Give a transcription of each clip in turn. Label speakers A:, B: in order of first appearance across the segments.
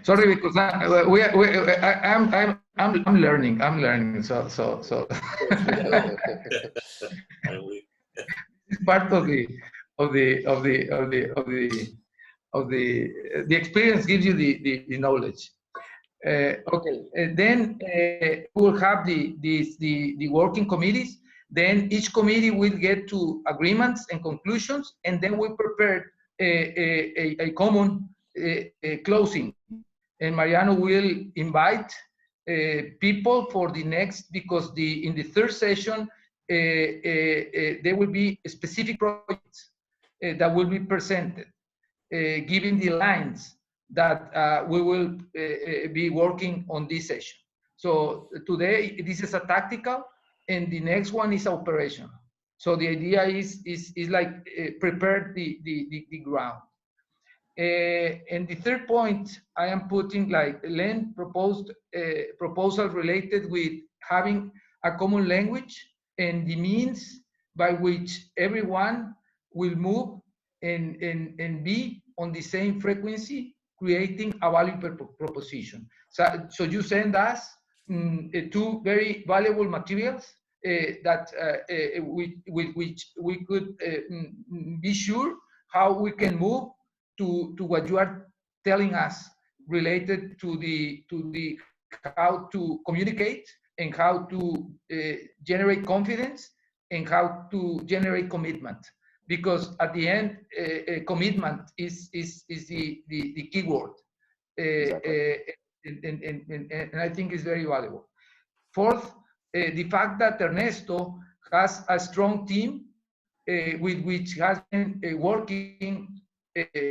A: Sorry, because I'm learning. I'm learning. So it's part of the experience gives you the knowledge. Okay, then we'll have the working committees. Then each committee will get to agreements and conclusions, and then we prepare a common closing. And Mariano will invite people for the next, because in the third session there will be specific projects that will be presented, giving the lines that we will be working on this session. So today this is a tactical, and the next one is operational. So the idea is like prepare the ground. And the third point, I am putting, like Len proposed, proposal related with having a common language and the means by which everyone will move and be on the same frequency, creating a value proposition. So you send us two very valuable materials that with which we could be sure how we can move to what you are telling us, related to the how to communicate and how to generate confidence and how to generate commitment. Because at the end, commitment is the key word.
B: Exactly.
A: And I think it's very valuable. Fourth, the fact that Ernesto has a strong team with which has been working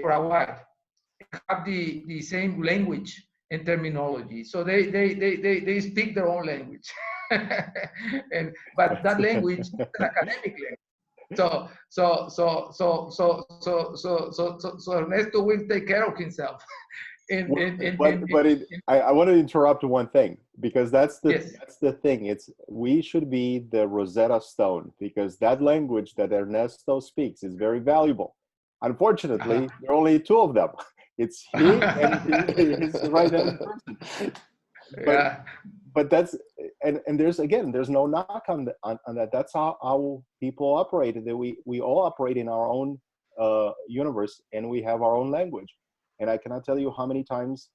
A: for a while, have the same language and terminology. So they speak their own language. But that language is an academic language. So Ernesto will take care of himself.
B: I want to interrupt one thing, because that's the
A: Yes.
B: that's the thing. We should be the Rosetta Stone, because that language that Ernesto speaks is very valuable. Unfortunately, there are only two of them. It's he and his right-hand person. But that's and there's no knock on that. That's how people operate. That we all operate in our own universe, and we have our own language. And I cannot tell you how many times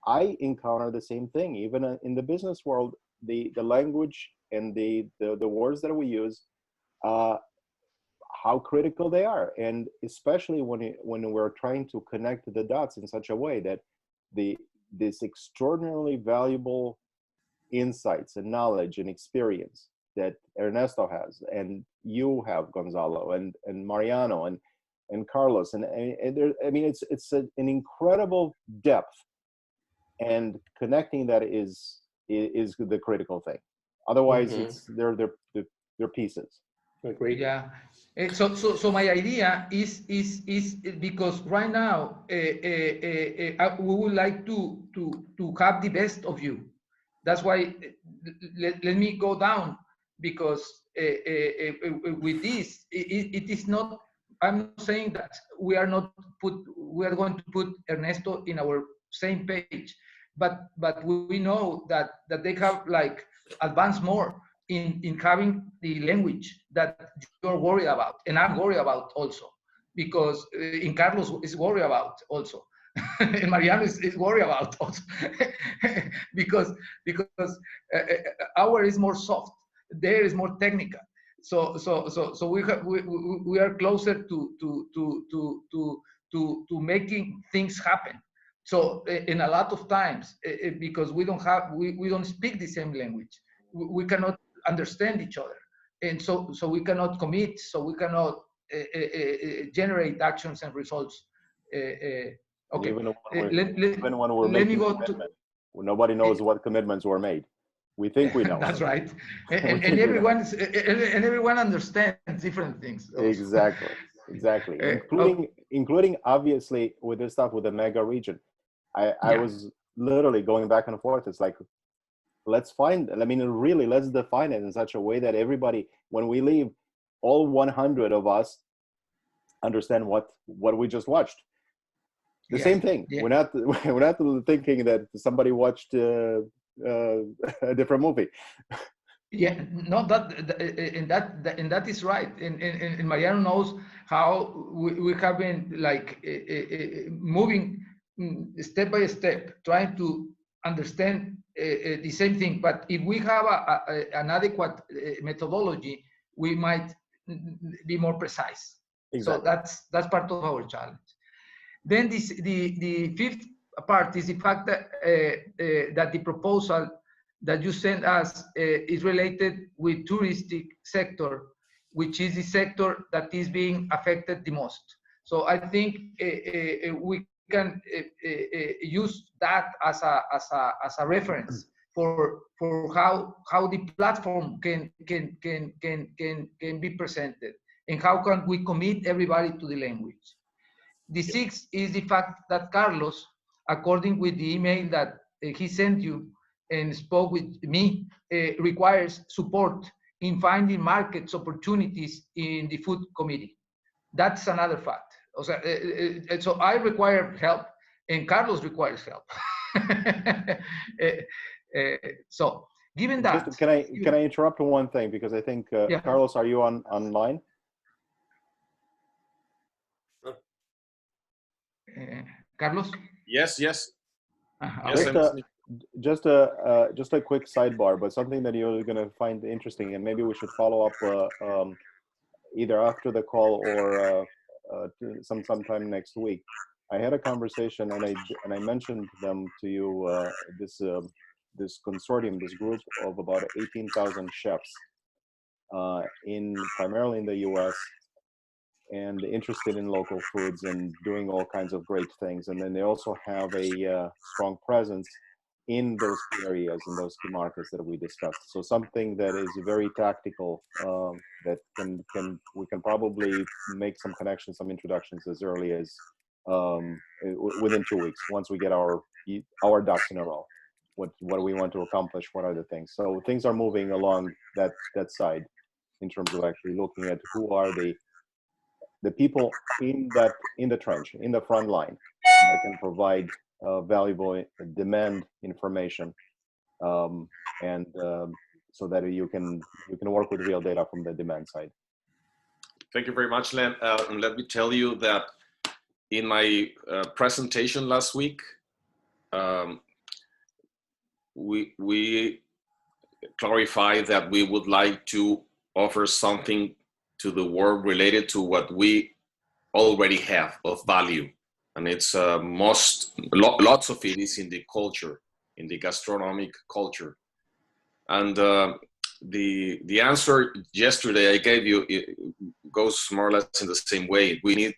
B: I encounter the same thing, even in the business world. The language and the words that we use, how critical they are, and especially when we're trying to connect the dots in such a way that this extraordinarily valuable insights and knowledge and experience that Ernesto has, and you have, Gonzalo, and Mariano, and Carlos, and there, I mean, it's an incredible depth, and connecting that is the critical thing. Otherwise, they're pieces.
C: Agreed.
A: Yeah. So my idea is because right now we would like to have the best of you. That's why let me go down, because with this it is not. I'm not saying that we are going to put Ernesto in our same page, but we know that they have like advanced more in having the language that you're worried about, and I'm worried about also, because in Carlos is worried about also, and Mariano is worried about also, because our is more soft, there is more technical. So we are closer to making things happen. So in a lot of times, because we don't speak the same language, we cannot understand each other, and so we cannot commit, so we cannot generate actions and results. Okay.
B: Even when we're making commitment, nobody knows what commitments were made. We think we know.
A: That's right, and everyone understands different things also.
B: Exactly, including obviously with this stuff with the mega region. I was literally going back and forth. It's like, let's define it in such a way that everybody, when we leave, all 100 of us understand what we just watched. the same thing.
A: Yeah.
B: We're not thinking that somebody watched a different movie.
A: Yeah, no, and that is right. And Mariano knows how we have been like moving step by step, trying to understand the same thing. But if we have an adequate methodology, we might be more precise.
B: Exactly.
A: So that's part of our challenge. Then the fifth part is the fact that that the proposal that you sent us is related with touristic sector, which is the sector that is being affected the most. So I think we can use that as a reference for how the platform can be presented, and how can we commit everybody to the language. The sixth is the fact that Carlos, according with the email that he sent you and spoke with me, requires support in finding markets opportunities in the food committee. That's another fact. So I require help, and Carlos requires help. So given that,
B: Just, can I interrupt one thing, because I think
A: yeah.
B: Carlos, are you online?
A: Carlos?
C: Yes.
B: Just a quick sidebar, but something that you're going to find interesting, and maybe we should follow up either after the call or sometime next week. I had a conversation, and I mentioned them to you. This consortium, this group of about 18,000 chefs, primarily in the U.S. and interested in local foods and doing all kinds of great things. And then they also have a strong presence in those key areas, in those key markets that we discussed. So something that is very tactical, that we can probably make some connections, some introductions as early as within 2 weeks, once we get our ducks in a row. What do we want to accomplish? What are the things? So things are moving along that side in terms of actually looking at who are the people in the trench, in the front line, that can provide valuable demand information, and so that you can work with real data from the demand side.
C: Thank you very much, Len. And let me tell you that in my presentation last week, we clarified that we would like to offer something to the world related to what we already have of value, and it's lots of it is in the culture, in the gastronomic culture. And the answer yesterday I gave you, it goes more or less in the same way. We need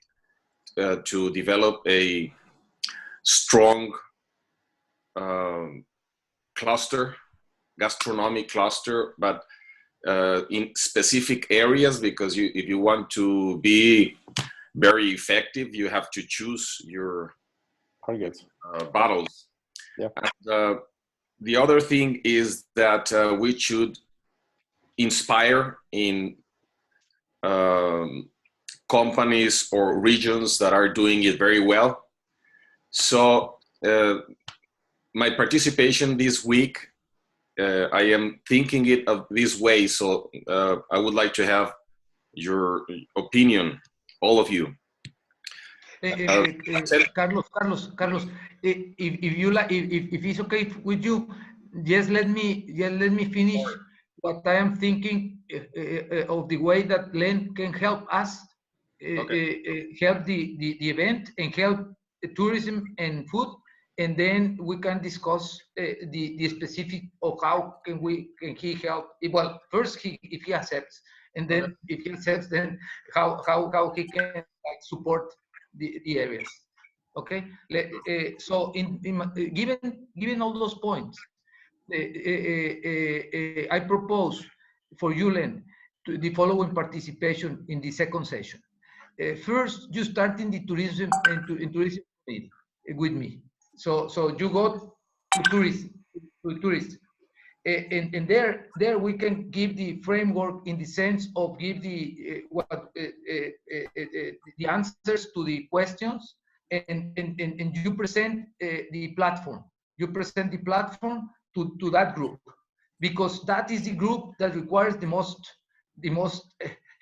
C: to develop a strong gastronomic cluster, but in specific areas, because if you want to be very effective, you have to choose your
B: targets,
C: battles.
B: Yeah.
C: And, the other thing is that we should inspire in companies or regions that are doing it very well. So my participation this week, I am thinking it of this way. So I would like to have your opinion, all of you.
A: Carlos, if you like, if it's okay with you, just let me finish what I am thinking of the way that Len can help us help the event and help tourism and food, and then we can discuss the specific of how can he help. Well, first if he accepts, and then if he accepts, then how he can support the areas. Okay, so given all those points, I propose for you, Len, the following participation in the second session. First, you start in the tourism and tourism committee with me. So you go to tourism. And there we can give the framework in the sense of give the answers to the questions and you present the platform. You present the platform to that group, because that is the group that requires the most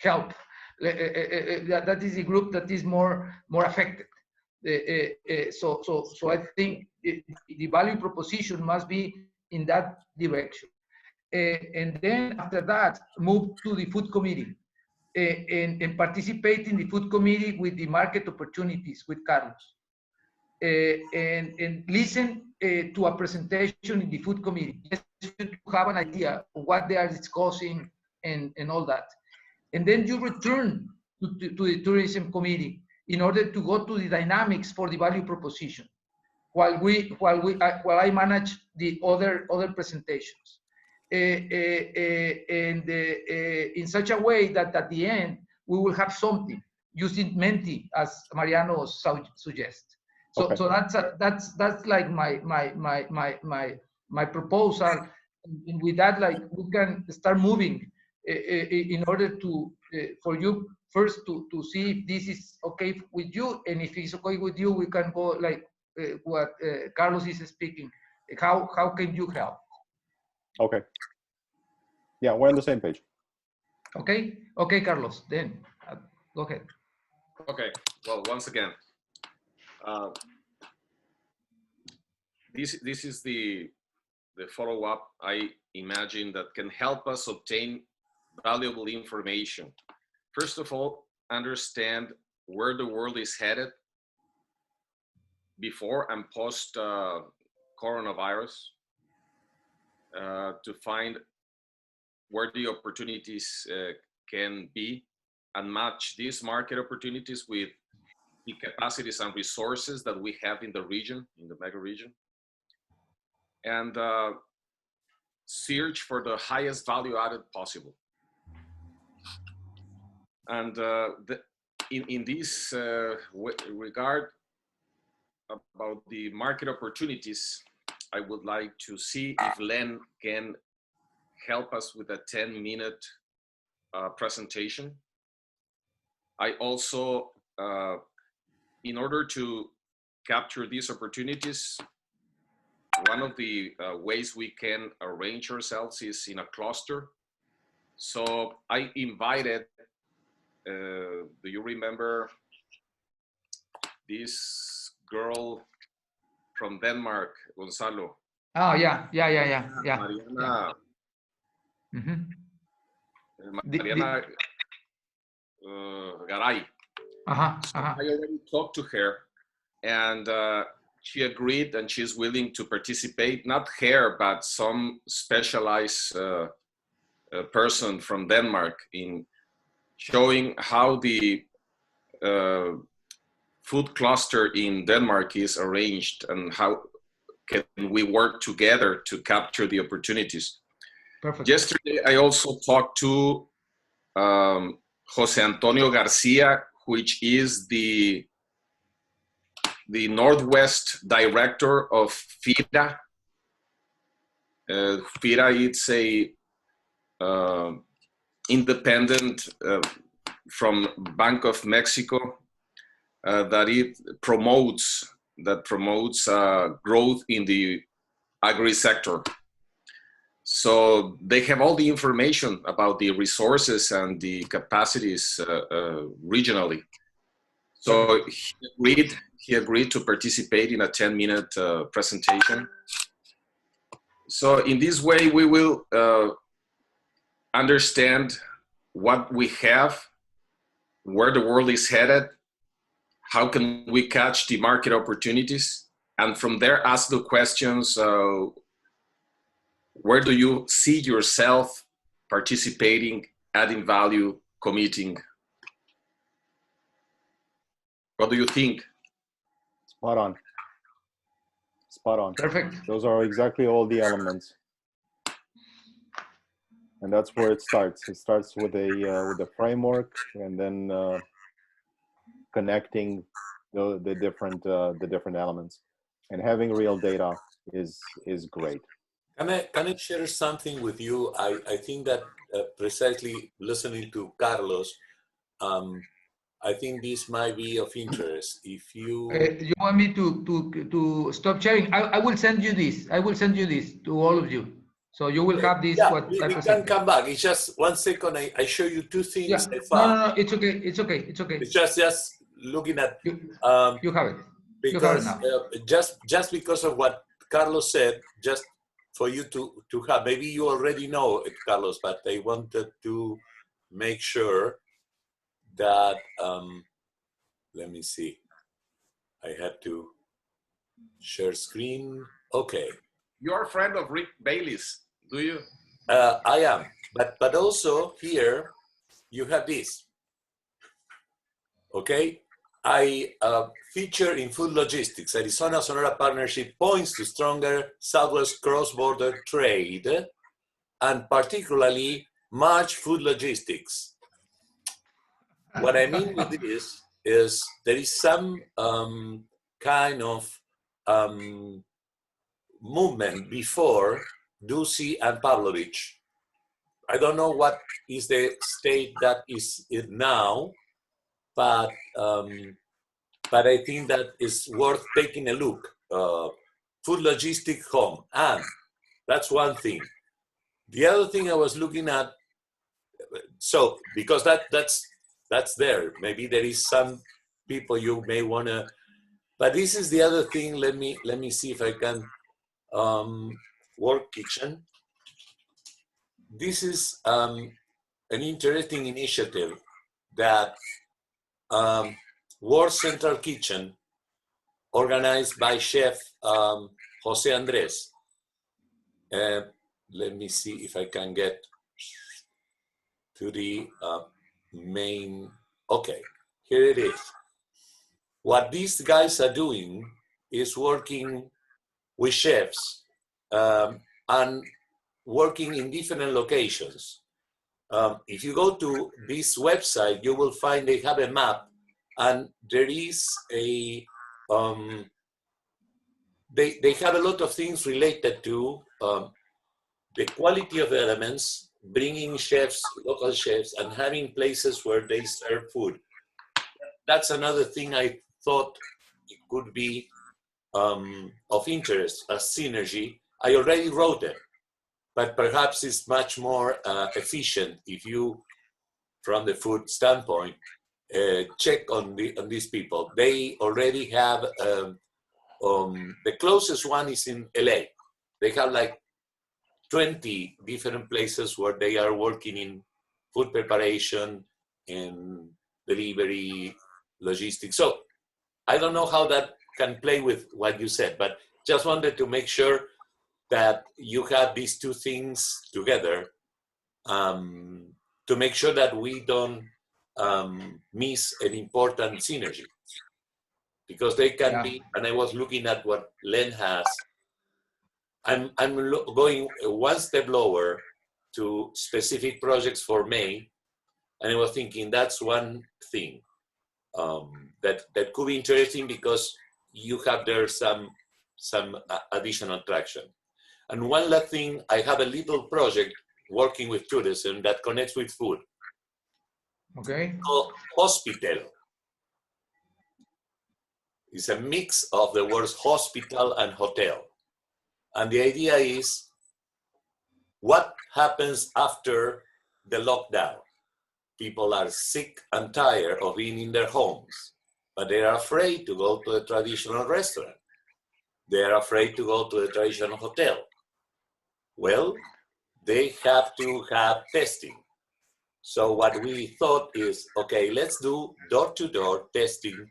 A: help. That is the group that is more affected. So I think the value proposition must be in that direction. And then after that, move to the food committee and participate in the food committee with the market opportunities with Carlos. And listen to a presentation in the food committee, just to have an idea of what they are discussing and all that. And then you return to the tourism committee in order to go to the dynamics for the value proposition, while I manage the other presentations, and in such a way that at the end we will have something using Menti, as Mariano suggests. So
B: Okay.
A: so that's like my proposal, and with that, like, we can start moving in order to for you first to see if this is okay with you, and if it's okay with you, we can go like what Carlos is speaking. How can you help?
B: Okay. Yeah, we're on the same page.
A: Okay, Carlos. Then go ahead.
C: Okay. Well, once again, this is the follow-up I imagine that can help us obtain valuable information. First of all, understand where the world is headed before and post coronavirus, to find where the opportunities can be, and match these market opportunities with the capacities and resources that we have in the region, in the mega region, and search for the highest value added possible. And in this regard, about the market opportunities, I would like to see if Len can help us with a 10-minute presentation. I also, in order to capture these opportunities, one of the ways we can arrange ourselves is in a cluster. So I invited, do you remember this girl from Denmark, Gonzalo?
A: Oh, yeah.
C: Mariana.
A: Mm-hmm.
C: Mariana Garay. So I already talked to her, and she agreed, and she's willing to participate. Not her, but some specialized person from Denmark in showing how the food cluster in Denmark is arranged and how can we work together to capture the opportunities.
A: Perfect.
C: Yesterday, I also talked to Jose Antonio Garcia, which is the Northwest Director of FIRA. FIRA, it's a independent from Bank of Mexico that promotes growth in the agri sector. So they have all the information about the resources and the capacities regionally. So he agreed to participate in a 10-minute presentation. So in this way, we will understand what we have, where the world is headed, how can we catch the market opportunities, and from there ask the questions, where do you see yourself participating, adding value, committing? What do you think?
B: Spot on. Spot on.
A: Perfect.
B: Those are exactly all the elements. And that's where it starts. It starts with a framework, and then connecting the different elements, and having real data is great.
D: Can I share something with you? I think that precisely listening to Carlos, I think this might be of interest. If you
A: you want me to stop sharing? I will send you this. I will send you this to all of you. So you will have this.
D: yeah,
A: What I
D: we can
A: presented.
D: come back. It's just 1 second. I show you two things
A: Yeah.
D: I found.
A: No. It's okay. It's okay. It's okay.
D: It's just looking at
A: You have it.
D: because
A: You have it
D: just because of what Carlos said, just for you to have. Maybe you already know it, Carlos, but I wanted to make sure that let me see. I had to share screen. Okay.
C: You're a friend of Rick Bailey's, do you?
D: I am, but also here you have this. Okay, I feature in food logistics. Arizona-Sonora partnership points to stronger Southwest cross-border trade, and particularly March food logistics. What I mean with this is there is some kind of movement before Ducey and Pavlovich. I don't know what is the state that is it now, but I think that is worth taking a look. Food logistic home, and that's one thing. The other thing I was looking at, so because that's there. Maybe there is some people you may wanna, but this is the other thing. Let me see if I can work kitchen. This is an interesting initiative that World Central Kitchen, organized by Chef Jose Andres. Let me see if I can get to the main. Okay, here it is. What these guys are doing is working with chefs and working in different locations. If you go to this website, you will find they have a map, and there is a they have a lot of things related to the quality of the elements, bringing chefs, local chefs, and having places where they serve food. That's another thing I thought it could be of interest as synergy. I already wrote it, but perhaps it's much more efficient if you, from the food standpoint, check on these people. They already have, the closest one is in LA. They have like 20 different places where they are working in food preparation and delivery, logistics. So I don't know how that can play with what you said, but just wanted to make sure that you have these two things together to make sure that we don't miss an important synergy, because they can be, and I was looking at what Len has. I'm going one step lower to specific projects for May, and I was thinking that's one thing that could be interesting because you have there some additional traction. And one last thing, I have a little project working with tourism that connects with food.
A: Okay.
D: Called Hospital. It's a mix of the words hospital and hotel. And the idea is, what happens after the lockdown? People are sick and tired of being in their homes, but they are afraid to go to a traditional restaurant. They are afraid to go to a traditional hotel. Well, they have to have testing. So what we thought is, okay, let's do door-to-door testing,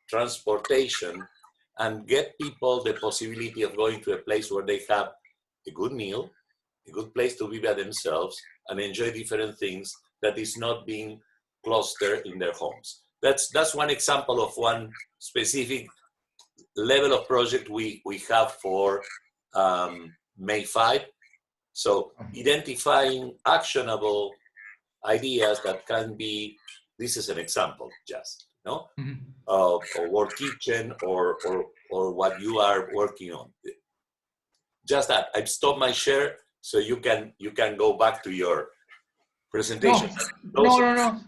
D: transportation, and get people the possibility of going to a place where they have a good meal, a good place to be by themselves, and enjoy different things that is not being clustered in their homes. That's one example of one specific level of project we have for May 5. So identifying actionable ideas that can be, this is an example just, no? Or work kitchen or what you are working on. Just that, I've stopped my share so you can go back to your presentation.
A: No.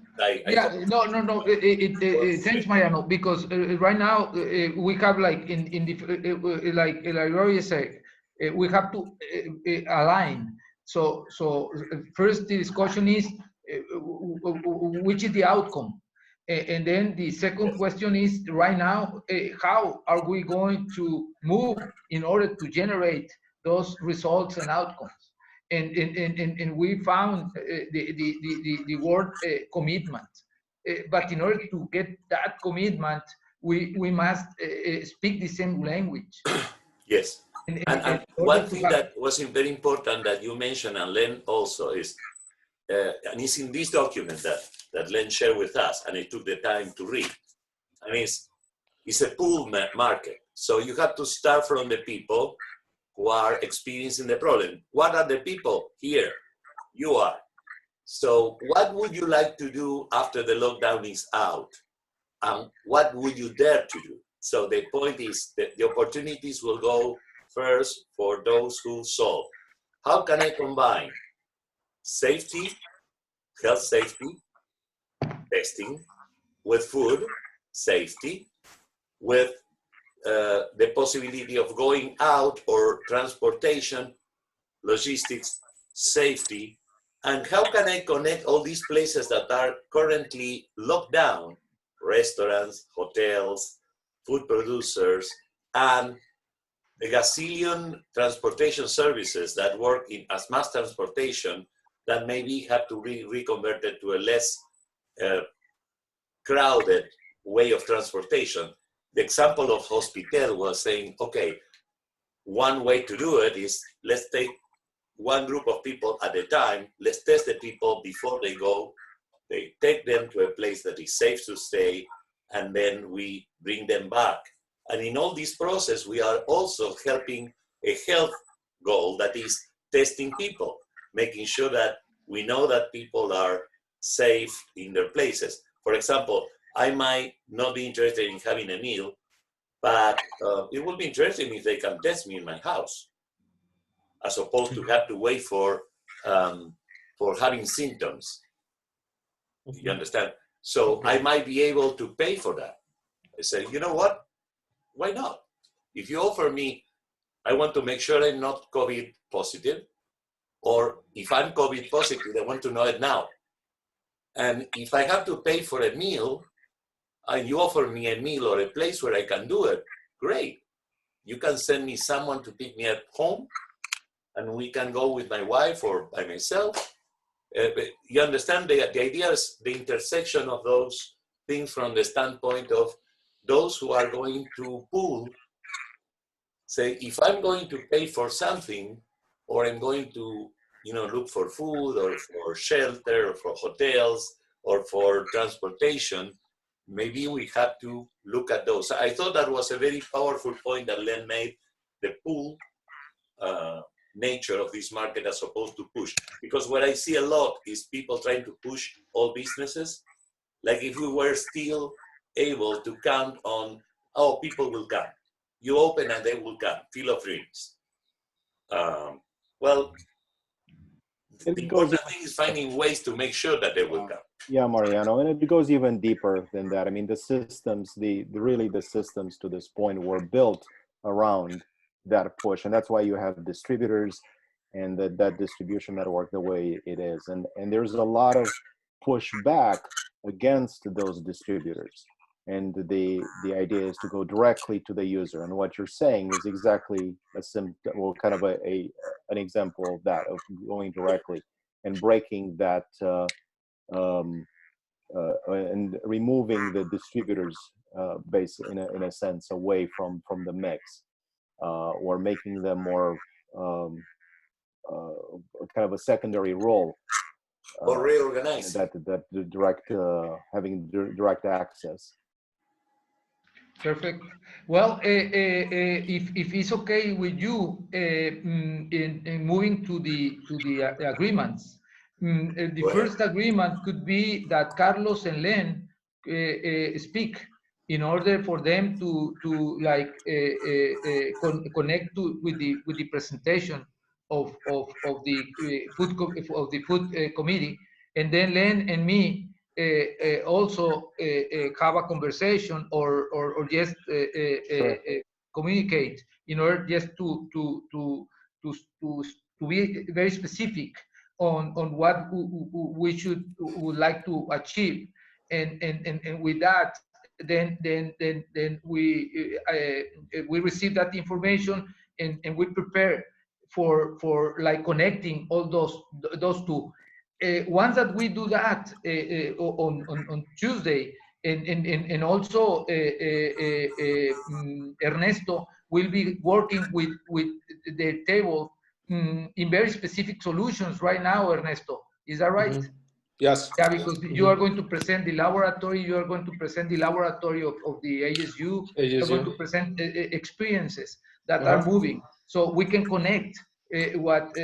A: Thanks, Mariano, because right now we have like like Rory said, we have to align. So first the discussion is which is the outcome, and then the second question is right now how are we going to move in order to generate those results and outcomes. And we found the word commitment. But in order to get that commitment, we must speak the same language.
D: Yes. And one thing that was very important that you mentioned, and Len also, is, and it's in this document that Len shared with us, and I took the time to read. And it's a pool market. So you have to start from the people who are experiencing the problem. What are the people? Here, you are. So what would you like to do after the lockdown is out? What would you dare to do? So the point is that the opportunities will go first for those who solve. How can I combine safety, health safety, testing, with food, safety, with the possibility of going out or transportation, logistics, safety, and how can I connect all these places that are currently locked down, restaurants, hotels, food producers, and the gazillion transportation services that work as mass transportation that maybe have to be reconverted to a less crowded way of transportation. The example of Hospital was saying, okay, one way to do it is let's take one group of people at a time, let's test the people before they go, they take them to a place that is safe to stay, and then we bring them back. And in all this process, we are also helping a health goal that is testing people, making sure that we know that people are safe in their places. For example, I might not be interested in having a meal, but it would be interesting if they can test me in my house, as opposed to have to wait for having symptoms. You understand? So I might be able to pay for that. I say, you know what? Why not? If you offer me, I want to make sure I'm not COVID positive, or if I'm COVID positive, I want to know it now. And if I have to pay for a meal, and you offer me a meal or a place where I can do it, great. You can send me someone to pick me at home, and we can go with my wife or by myself. You understand the idea is the intersection of those things from the standpoint of those who are going to pool. Say, if I'm going to pay for something, or I'm going to, look for food or for shelter or for hotels or for transportation, maybe we have to look at those. I thought that was a very powerful point that Len made, the pool nature of this market as opposed to push. Because what I see a lot is people trying to push all businesses. Like if we were still able to count on, oh, people will come. You open and they will come, Field of Dreams. Well, the important thing is finding ways to make sure that they will come.
B: Yeah, Mariano, and it goes even deeper than that. I mean, the systems, really the systems to this point were built around that push, and that's why you have distributors and that distribution network the way it is. And there's a lot of pushback against those distributors. And the idea is to go directly to the user. And what you're saying is exactly kind of an example of that, of going directly and breaking that and removing the distributors base in a sense away from the mix, or making them more kind of a secondary role.
D: Or reorganize.
B: That direct having direct access.
A: Perfect. Well, if it's okay with you, in moving to the agreements, the first agreement could be that Carlos and Len speak in order for them to like connect with the presentation of the food committee, and then Len and me also have a conversation or just
B: Sure.
A: communicate in order just to be very specific on what we would like to achieve, and with that, then we receive that information, and we prepare for like connecting all those two. Once that we do that on Tuesday, and also Ernesto will be working with the table in very specific solutions right now, Ernesto. Is that right?
E: Mm-hmm. Yes.
A: Yeah, because you are going to present the laboratory, you are going to present the laboratory of the ASU, you are going to present experiences that are moving, so we can connect what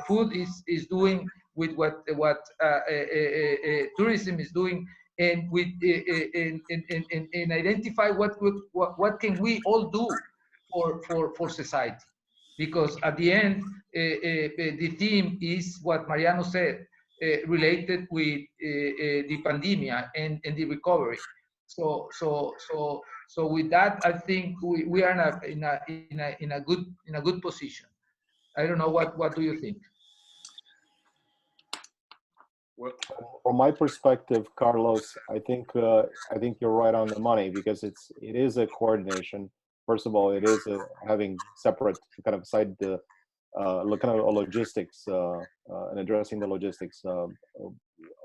A: food is doing with what tourism is doing, and with and identify what can we all do for society, because at the end the theme is what Mariano said, related with the pandemic and the recovery. So with that, I think we are in a good position. I don't know what do you think?
B: Well, from my perspective, Carlos, I think you're right on the money, because it is a coordination. First of all, it is having separate kind of side kind of logistics and addressing the logistics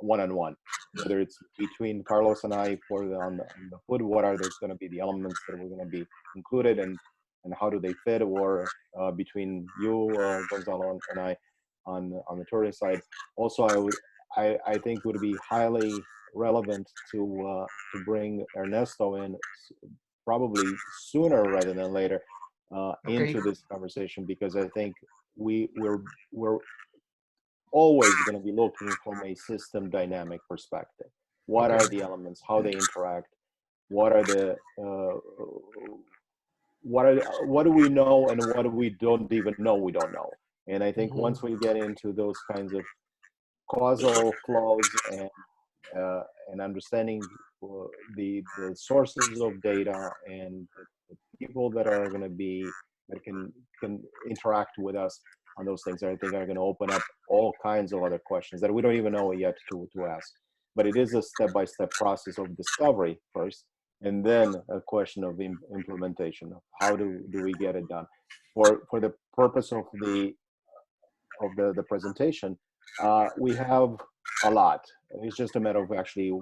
B: one-on-one, whether it's between Carlos and I on the food, what are going to be the elements that we're going to be included, and how do they fit, or between you, Gonzalo, and I on the tourist side. Also, I think it would be highly relevant to bring Ernesto in probably sooner rather than later into this conversation, because I think we're always going to be looking from a system dynamic perspective. What are the elements? How they interact? What are the what do we know, and what do we don't even know we don't know? And I think once we get into those kinds of causal flows and understanding the sources of data, and the people that are going to be that can interact with us on those things, I think are going to open up all kinds of other questions that we don't even know yet to ask. But it is a step-by-step process of discovery first, and then a question of implementation. How do we get it done? For the purpose of the presentation, we have a lot. It's just a matter of actually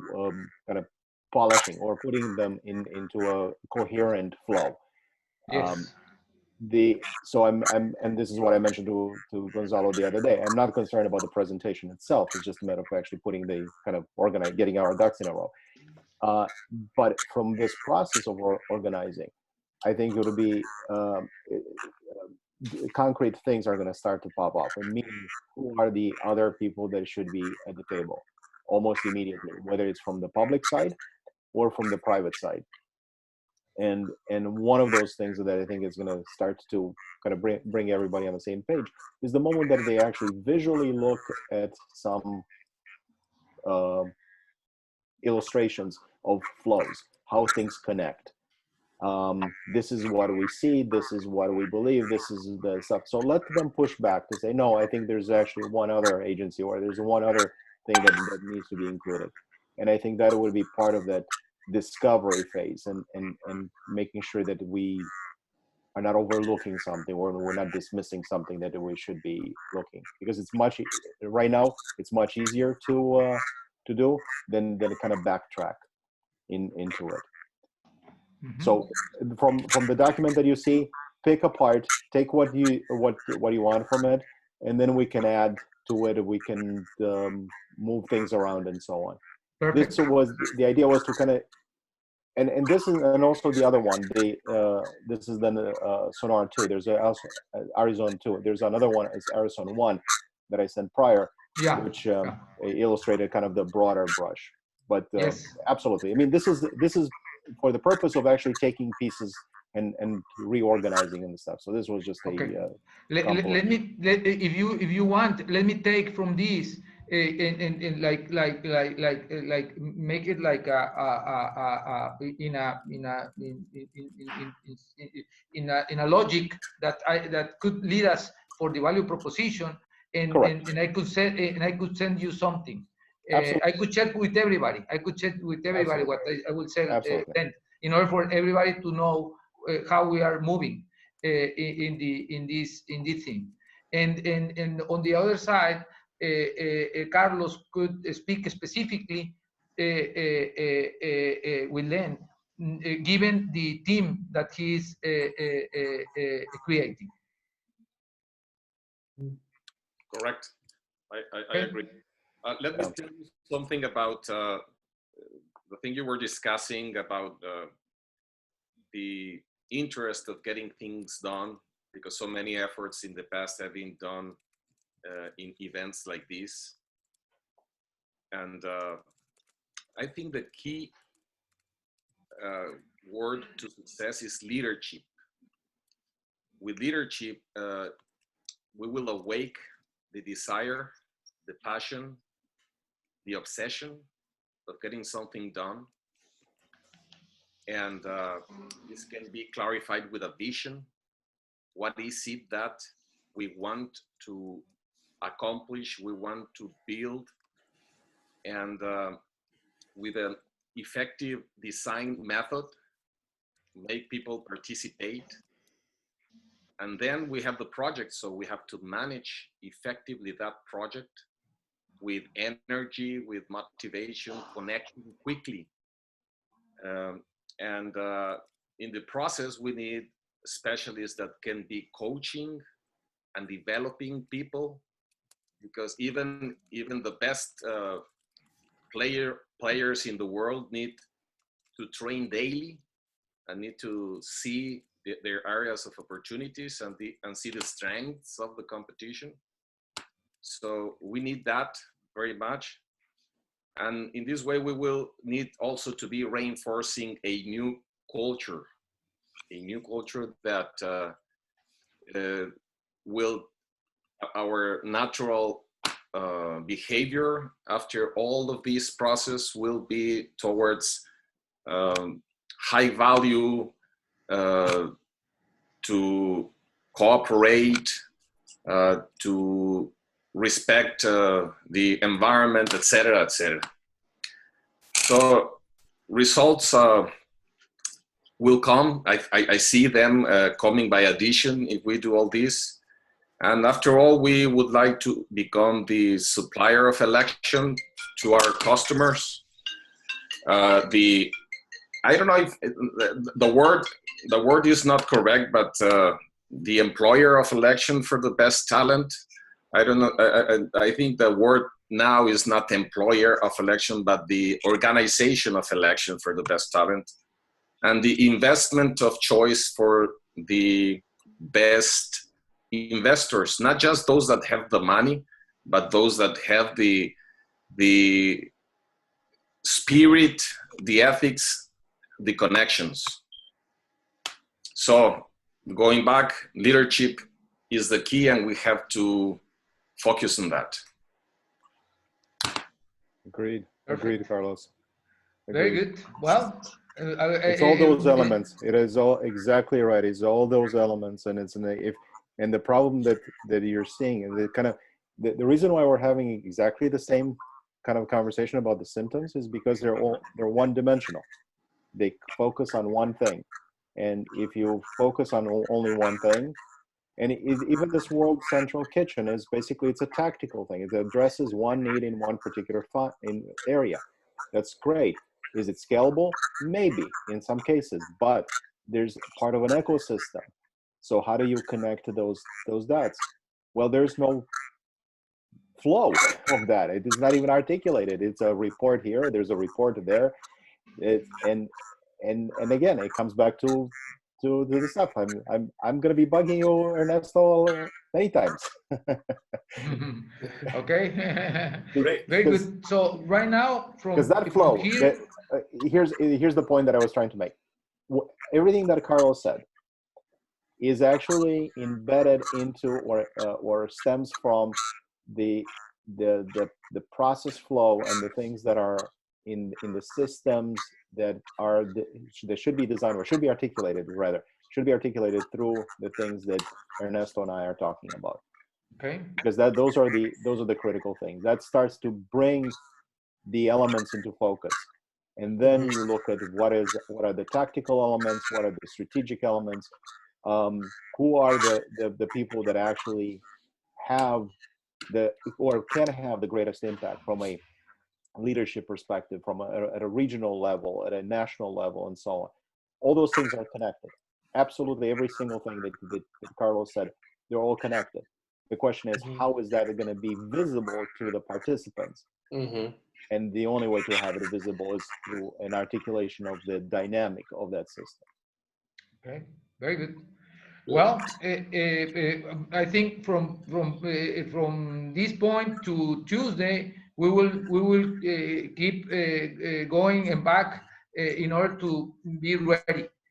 B: kind of polishing or putting them into a coherent flow.
A: Yes.
B: So and this is what I mentioned to Gonzalo the other day. I'm not concerned about the presentation itself. It's just a matter of actually putting the kind of getting our ducks in a row. But from this process of organizing, I think it would be concrete things are going to start to pop up, and meaning who are the other people that should be at the table almost immediately, whether it's from the public side or from the private side. And one of those things that I think is going to start to kind of bring everybody on the same page is the moment that they actually visually look at some illustrations of flows, how things connect. This is what we see, this is what we believe, this is the stuff. So let them push back to say, no, I think there's actually one other agency, or there's one other thing that needs to be included. And I think that would be part of that discovery phase, and making sure that we are not overlooking something, or we're not dismissing something that we should be looking, because it's right now it's much easier to do than kind of backtrack into it. So from the document that you see, pick apart, take what you want from it, and then we can add to it. We can move things around and so on.
A: Perfect.
B: This was the idea, was to kind of, and this is, and also the other one. This is then Sonora 2. There's also Arizona 2. There's another one, it's Arizona 1 that I sent prior, which illustrated kind of the broader brush. But absolutely, I mean, this is for the purpose of actually taking pieces and reorganizing and stuff. So this was just a
A: let me if you want, let me take from this and make it like in a logic that could lead us for the value proposition, and I could send you something. I could chat with everybody. I could chat with everybody what I will say then, in order for everybody to know how we are moving in this thing. And on the other side, Carlos could speak specifically with Len, given the team that he's creating.
C: Correct. I agree. Let me tell you something about the thing you were discussing about the interest of getting things done, because so many efforts in the past have been done in events like this. And I think the key word to success is leadership. With leadership, we will awake the desire, the passion, the obsession of getting something done. And this can be clarified with a vision. What is it that we want to accomplish, we want to build, and with an effective design method, make people participate. And then we have the project, so we have to manage effectively that project with energy, with motivation, connecting quickly. And in the process, we need specialists that can be coaching and developing people, because even the best players in the world need to train daily and need to see their areas of opportunities and see the strengths of the competition. So we need that very much. And in this way, we will need also to be reinforcing a new culture that will, our natural behavior after all of this process will be towards high value, to cooperate, to respect the environment, etc., etc. So results will come. I see them coming by addition if we do all this. And after all, we would like to become the supplier of election to our customers. I don't know if the word is not correct, but the employer of election for the best talent. I don't know. I think the word now is not employer of election, but the organization of election for the best talent, and the investment of choice for the best investors, not just those that have the money, but those that have the spirit, the ethics, the connections. So going back, leadership is the key, and we have to focus on that.
B: Agreed. Agreed, Carlos. Agreed.
A: Very good. Well,
B: it's all those elements. It is all exactly right. It's all those elements, and it's and the problem that you're seeing, and the kind of the reason why we're having exactly the same kind of conversation about the symptoms is because they're one-dimensional. They focus on one thing, and if you focus on only one thing, and even this World Central Kitchen is basically, it's a tactical thing. It addresses one need in one particular area. That's great. Is it scalable? Maybe in some cases, but there's part of an ecosystem. So how do you connect to those dots? Well, there's no flow of that. It is not even articulated. It's a report here. There's a report there. And again, it comes back to the stuff. I'm going to be bugging you, Ernesto, many times.
A: Okay.
D: Great.
A: Very good. So right now,
B: because that flow, here's the point that I was trying to make. Everything that Carlos said is actually embedded into or stems from the the process flow and the things that are in the systems that are that should be designed, or should be articulated rather, should be articulated through the things that Ernesto and I are talking about.
A: Okay.
B: Because those are the critical things. That starts to bring the elements into focus. And then you look at what are the tactical elements, what are the strategic elements, who are the people that actually have or can have the greatest impact from a leadership perspective, from at a regional level, at a national level, and so on. All those things are connected. Absolutely every single thing that Carlos said, they're all connected. The question is, how is that going to be visible to the participants? And the only way to have it visible is through an articulation of the dynamic of that system.
A: Okay, very good. Well, I think from this point to Tuesday, we will keep going and back in order to be ready.